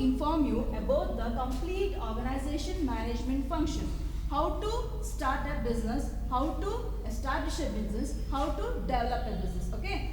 inform you about the complete organization management function. How to start a business, how to establish a business, how to develop a business. Okay.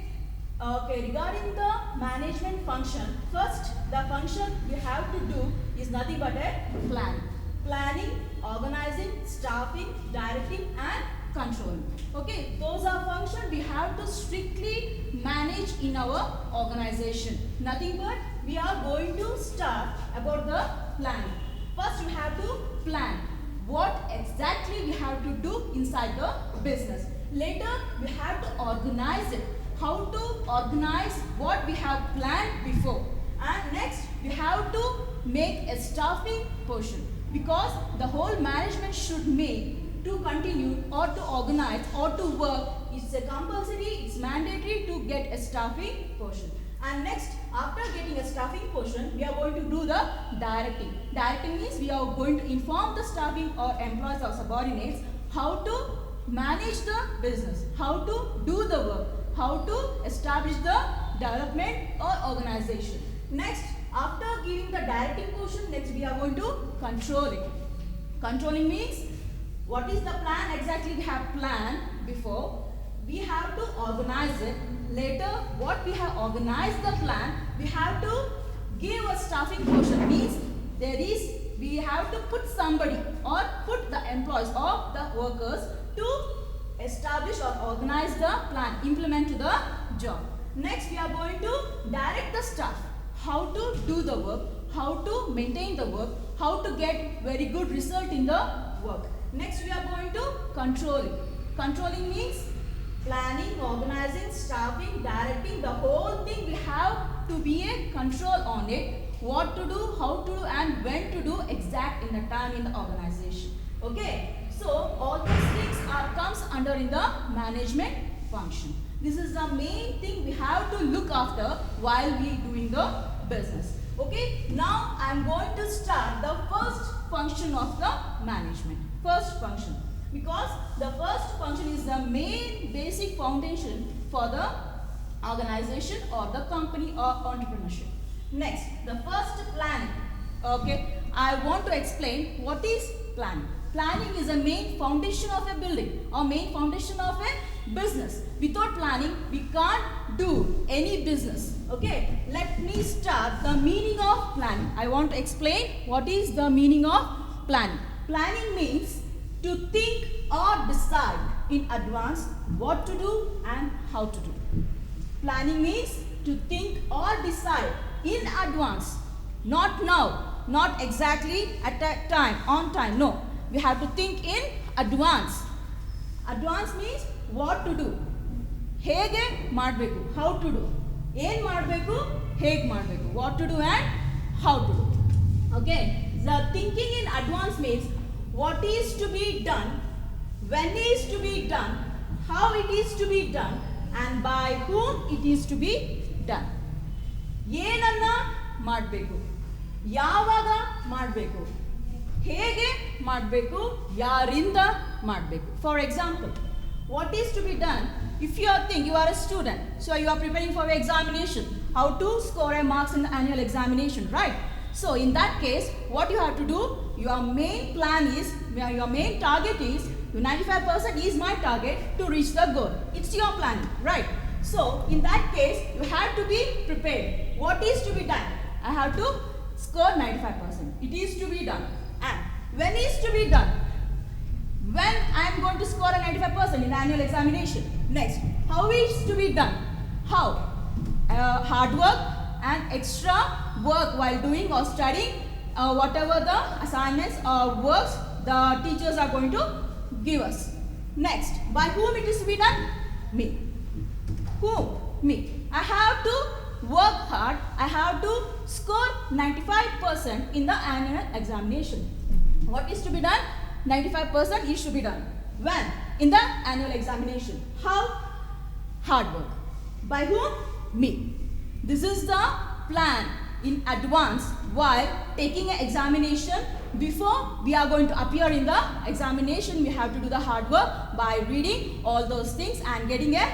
Regarding the management function, first the function you have to do is nothing but a plan. Planning, organizing, staffing, directing and controlling. Okay, those are functions we have to strictly manage in our organization. Nothing but we are going to start about the planning. First you have to plan what exactly we have to do inside the business. Later we have to organize it. How to organize what we have planned before. And next we have to make a staffing portion, because the whole management should make to continue or to organize or to work. It's a compulsory, it's mandatory to get a staffing portion. And next, after getting a staffing portion, we are going to do the directing. Directing means we are going to inform the staffing or employees or subordinates how to manage the business, how to do the work, how to establish the development or organization. Next, after giving the directing portion, next we are going to control it. Controlling means what is the plan exactly we have planned before. We have to organize it. Later, what we have organized the plan, we have to give a staffing portion. Means we have to put somebody or put the employees or the workers to establish or organize the plan, implement to the job. Next, we are going to direct the staff, how to do the work, how to maintain the work, how to get very good result in the work. Next, we are going to control it. Controlling means planning, organizing, staffing, directing, the whole thing we have to be a control on it. What to do, how to do and when to do exact in the time in the organization. Okay. So all these things comes under in the management function. This is the main thing we have to look after while we doing the business. Okay. Now I am going to start the first function of the management. First function. Because the first function is the main basic foundation for the organization or the company or entrepreneurship. Next, the first planning. Okay. I want to explain what is planning. Planning is a main foundation of a building or main foundation of a business. Without planning, we can't do any business. Okay, let me start the meaning of planning. I want to explain what is the meaning of planning. Planning means to think or decide in advance what to do and how to do. Planning means to think or decide in advance, not now, not exactly at that time, on time, no. We have to think in advance. Advance means what to do. Hege ಮಾಡಬೇಕು, how to do. ಏನು ಮಾಡಬೇಕು, ಹೇಗೆ ಮಾಡಬೇಕು, what to do and how to do. Okay, the thinking in advance means what is to be done, when is to be done, how it is to be done and by whom it is to be done. ಏನನ್ನ ಮಾಡಬೇಕು, ಯಾವಾಗ ಮಾಡಬೇಕು, ಹೇಗೆ ಮಾಡಬೇಕು, ಯಾರಿಂದ ಮಾಡಬೇಕು. For example, what is to be done if you are a student, so you are preparing for your examination, how to score a marks in the annual examination, right? So in that case, what you have to do, your main plan is, your main target is, 95% is my target to reach the goal. It's your planning, right? So in that case, you have to be prepared. What is to be done? I have to score 95%. It is to be done. And when is to be done? When I am going to score a 95% in the annual examination. Next, how is to be done? How? Hard work and extra work while doing or studying whatever the assignments or works the teachers are going to give us. Next, by whom it is to be done? Me. Whom? Me. I have to work hard. I have to score 95% in the annual examination. What is to be done? 95% is to be done. When? In the annual examination. How? Hard work. By whom? Me. This is the plan in advance while taking an examination. Before we are going to appear in the examination, we have to do the hard work by reading all those things and getting a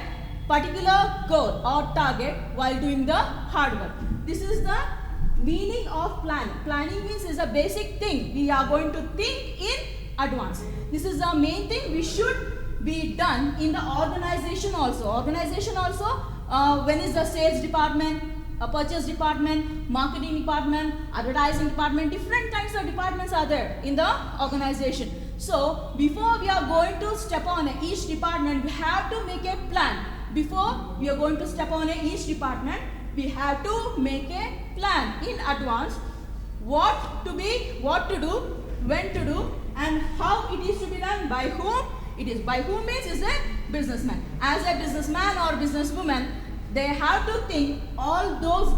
particular goal or target while doing the hard work. This is the meaning of planning. Planning means is a basic thing. We are going to think in advance. This is the main thing we should be done in the organization also. Organization also, when is the sales department, purchase department, marketing department, advertising department, different kinds of departments are there in the organization. So before we are going to step on each department, we have to make a plan. Before we are going to step on each department, we have to make a plan in advance. What to be, what to do, when to do, and how it is to be done, by whom it is. By whom means is a businessman. As a businessman or businesswoman, they have to think all those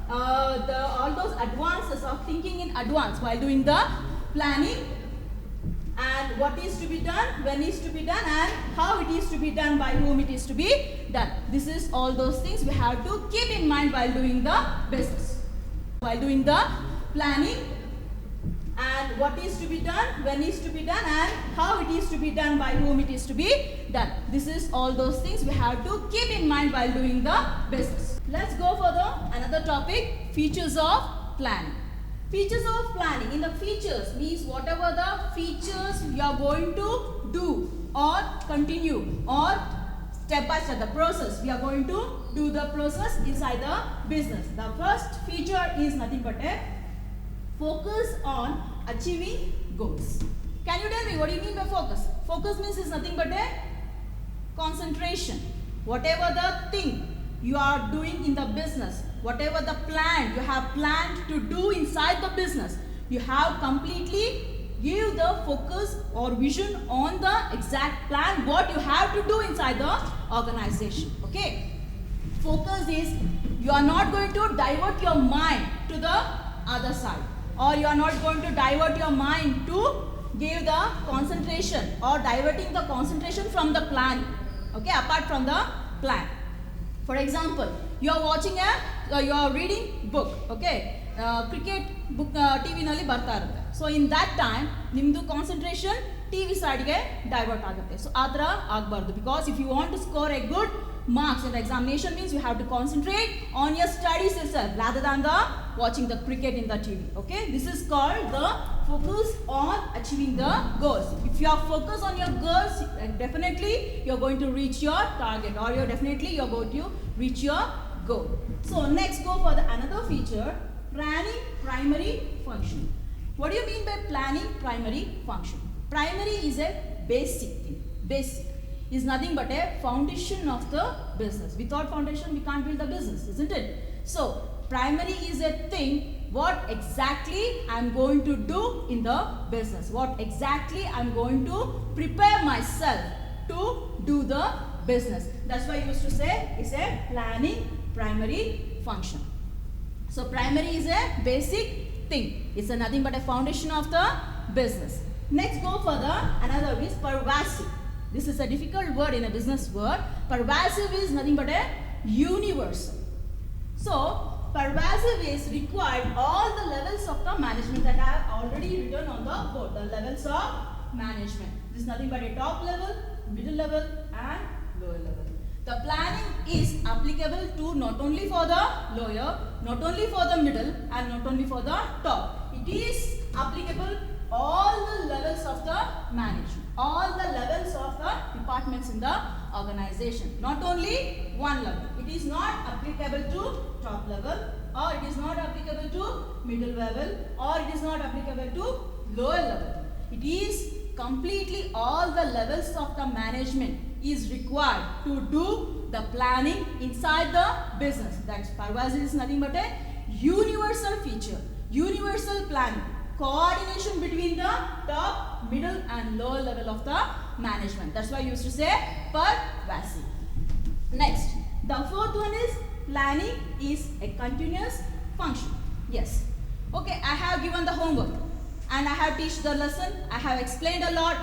all those advances of thinking in advance while doing the planning, and what is to be done, when is to be done, and how it is to be done, by whom it is to be done. This is all those things we have to keep in mind while doing the business, while doing the planning, and what is to be done, when is to be done, and how it is to be done, by whom it is to be done. This is all those things we have to keep in mind while doing the business. Let's go for the another topic, features of planning. Features of planning. In the features means whatever the features you are going to do or continue or step by step, the process. We are going to do the process inside the business. The first feature is nothing but a focus on achieving goals. Can you tell me what do you mean by focus? Focus means is nothing but a concentration. Whatever the thing you are doing in the business, whatever the plan you have planned to do inside the business, you have completely give the focus or vision on the exact plan what you have to do inside the organization. Okay, focus is you are not going to divert your mind to the other side, or you are not going to divert your mind to give the concentration or diverting the concentration from the plan. Okay, apart from the plan. For example, you are watching you are reading book. Okay, cricket book TV nalli barta irutte. So in that time, nimdu concentration TV side ge divert agutte. So adra agbardu, because if you want to score a good marks in the examination means you have to concentrate on your studies itself rather than the watching the cricket in the TV. Okay, this is called the focus on achieving the goals. If you are focused on your goals, definitely you are going to reach your target, or you are going to reach your goal. So next, go for the another feature, planning primary function. What do you mean by planning primary function? Primary is a basic thing. Basic is nothing but a foundation of the business. Without foundation, we can't build the business, isn't it? So primary is a thing what exactly I'm going to do in the business, what exactly I'm going to prepare myself to do the business. That's why I used to say it's a planning primary function. So primary is a basic thing. It's nothing but a foundation of the business. Next, go for the another is pervasive. This is a difficult word in a business word. Pervasive is nothing but a universal. So pervasive is required all the levels of the management that I have already written on the board. The levels of management. This is nothing but a top level, middle level, and lower level. The planning is applicable to not only for the lower, not only for the middle, and not only for the top. It is applicable all the levels of the management, all the levels of the departments in the organization. Not only one level. It is not applicable to top level, or it is not applicable to middle level, or it is not applicable to lower level. It is completely all the levels of the management is required to do the planning inside the business. That's pervasive is nothing but a universal feature, universal planning, coordination between the top, middle, and lower level of the management. That's why I used to say pervasive. Next, the fourth one is planning is a continuous function. Yes. Okay, I have given the homework and I have taught the lesson. I have explained a lot.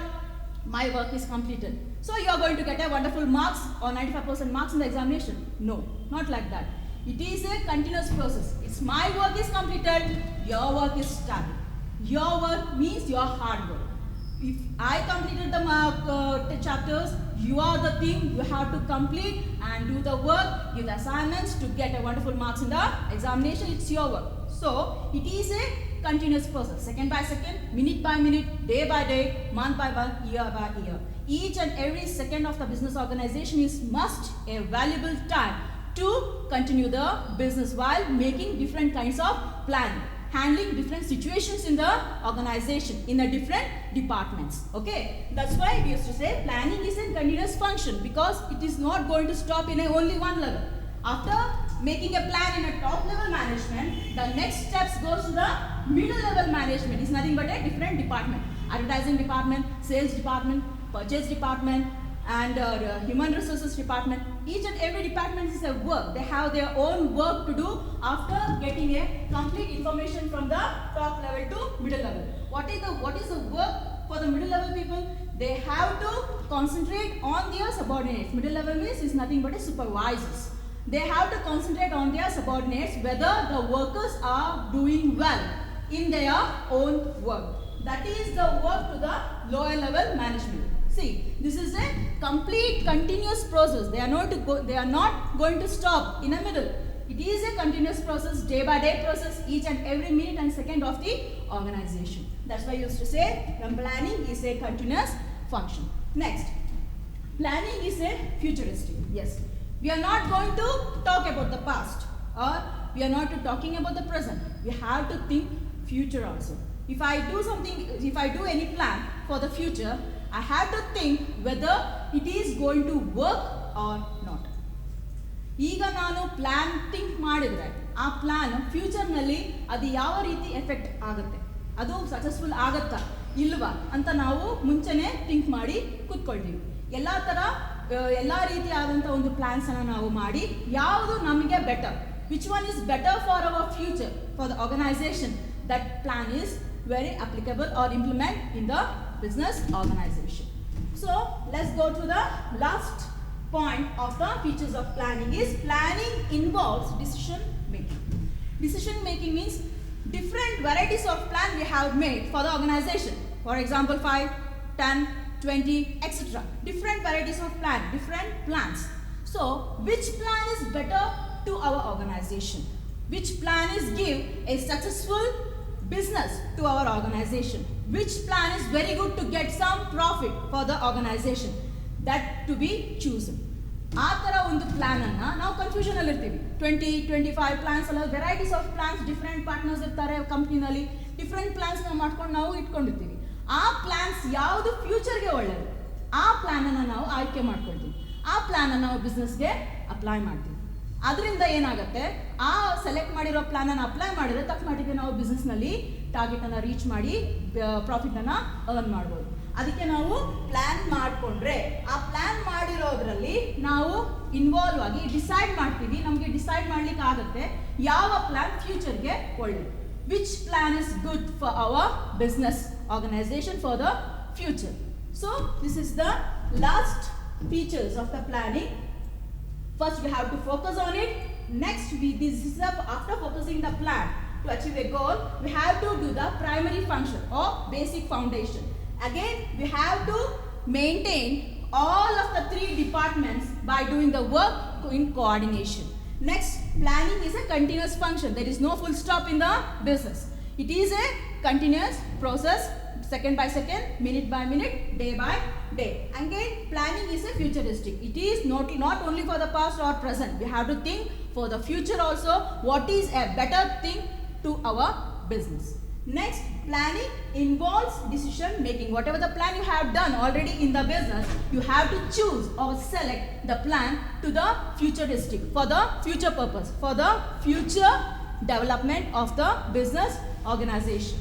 My work is completed. So you are going to get a wonderful marks or 95% marks in the examination. No, not like that. It is a continuous process. It's my work is completed, your work is started. Your work means your hard work. If I completed the chapters, you are the thing you have to complete and do the work, give the assignments to get a wonderful marks in the examination. It's your work. So it is a continuous process, second by second, minute by minute, day by day, month by month, year by year. Each and every second of the business organization is must a valuable time to continue the business while making different kinds of planning, handling different situations in the organization, in the different departments. Okay, that's why we used to say planning is a continuous function, because it is not going to stop in only one level. After making a plan in a top level management, the next steps goes to the middle level management. It's nothing but a different department: advertising department, sales department, purchase department, and human resources department. Each and every department is a work. They have their own work to do after getting a complete information from the top level to middle level. What is the work for the middle level people? They have to concentrate on their subordinates. Middle level means is nothing but a supervisors. They have to concentrate on their subordinates, whether the workers are doing well in their own work. That is the work to the lower level management. See, this is a complete continuous process. They are not going to stop in the middle. It is a continuous process, day by day process, each and every minute and second of the organization. That's why I used to say the planning is a continuous function. Next, planning is a futuristic. Yes, we are not going to talk about the past, or we are not talking about the present. We have to think future also. If I do any plan for the future, I have to think whether it is going to work or not. ಈಗ ನಾನು plan think ಮಾಡಿದರೆ ಆ plan ಫ್ಯೂಚರ್ನಲ್ಲಿ ಅದು ಯಾವ ರೀತಿ effect ಆಗುತ್ತೆ, ಅದು successful ಆಗುತ್ತಾ ಇಲ್ವಾ ಅಂತ ನಾವು ಮುಂಚೆನೇ ಥಿಂಕ್ ಮಾಡಿ ಕೂತ್ಕೊಳ್ತೀವಿ. ಎಲ್ಲ ರೀತಿಯಾದಂಥ ಒಂದು ಪ್ಲಾನ್ಸನ್ನು ನಾವು ಮಾಡಿ ಯಾವುದು ನಮಗೆ better, which one is better for our future, for the organisation, that plan is very applicable or implement in the business organization. So let's go to the last point of the features of planning is planning involves decision making. Decision making means different varieties of plan we have made for the organization. For example, 5, 10, 20, etc. Different varieties of plan, different plans. So which plan is better to our organization? Which plan is give a successful business to our organization? Which plan is very good to get some profit for the organization? That to be chosen. ಆ ಥರ ಒಂದು ಪ್ಲಾನನ್ನು ನಾವು ಕನ್ಫ್ಯೂಷನಲ್ಲಿ ಇರ್ತೀವಿ. 20-25 plans ಅಲ್ಲ, varieties of plans, different partners ಇರ್ತಾರೆ ಕಂಪ್ನಿನಲ್ಲಿ, different ಪ್ಲಾನ್ಸ್ನ ಮಾಡ್ಕೊಂಡು ನಾವು ಇಟ್ಕೊಂಡಿರ್ತೀವಿ. ಆ ಪ್ಲಾನ್ಸ್ ಯಾವುದು ಫ್ಯೂಚರ್ಗೆ ಒಳ್ಳೆಯದು, ಆ ಪ್ಲಾನನ್ನು ನಾವು ಆಯ್ಕೆ ಮಾಡ್ಕೊಳ್ತೀವಿ. ಆ ಪ್ಲಾನನ್ನು ನಾವು ಬಿಸ್ನೆಸ್ಗೆ ಅಪ್ಲೈ ಮಾಡ್ತೀವಿ. ಅದರಿಂದ ಏನಾಗುತ್ತೆ, ಆ ಸೆಲೆಕ್ಟ್ ಮಾಡಿರೋ ಪ್ಲಾನನ್ನು ಅಪ್ಲೈ ಮಾಡಿದ್ರೆ ತಕ್ಕಮಟ್ಟಿಗೆ ನಾವು ಬಿಸ್ನೆಸ್ನಲ್ಲಿ ಟಾರ್ಗೆಟನ್ನು ರೀಚ್ ಮಾಡಿ ಪ್ರಾಫಿಟನ್ನು ಅರ್ನ್ ಮಾಡ್ಬೋದು. ಅದಕ್ಕೆ ನಾವು ಪ್ಲ್ಯಾನ್ ಮಾಡಿಕೊಂಡ್ರೆ ಆ ಪ್ಲ್ಯಾನ್ ಮಾಡಿರೋದ್ರಲ್ಲಿ ನಾವು ಇನ್ವಾಲ್ವ್ ಆಗಿ ಡಿಸೈಡ್ ಮಾಡ್ತೀವಿ. ನಮಗೆ ಡಿಸೈಡ್ ಮಾಡ್ಲಿಕ್ಕೆ ಆಗುತ್ತೆ ಯಾವ ಪ್ಲ್ಯಾನ್ ಫ್ಯೂಚರ್ಗೆ ಒಳ್ಳೆಯದು. Which plan is good for our business organisation for the future. So this is the last features of the planning. First we have to focus on it. Next after focusing the plan to achieve a goal, we have to do the primary function or basic foundation. Again, we have to maintain all of the 3 departments by doing the work in coordination. Next, planning is a continuous function. There is no full stop in the business. It is a continuous process, second by second, minute by minute, day by day. Again, planning is a futuristic. It is not only for the past or present. We have to think for the future also, what is a better thing to our business. Next, planning involves decision making. Whatever the plan you have done already in the business, you have to choose or select the plan to the futuristic, for the future purpose, for the future development of the business organization.